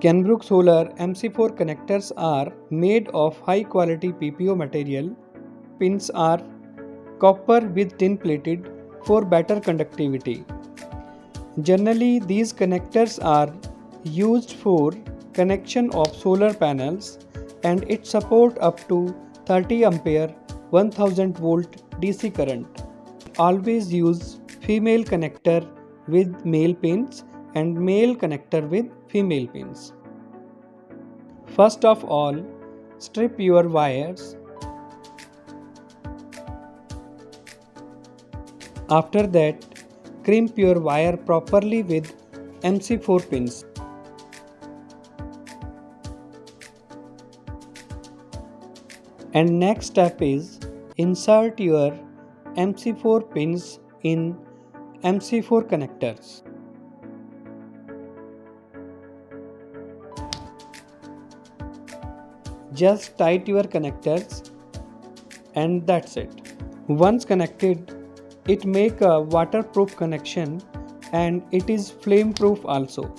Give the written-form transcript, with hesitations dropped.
Kenbrook Solar MC4 connectors are made of high quality PPO material. Pins are copper with tin plated for better conductivity. Generally, these connectors are used for connection of solar panels and it support up to 30 ampere 1000 volt DC current. Always use female connector with male pins and male connector with female pins. First of all, strip your wires. After that, crimp your wire properly with MC4 pins. And next step is insert your MC4 pins in MC4 connectors. Just tight your connectors and that's it. Once connected, it make a waterproof connection and it is flame proof also.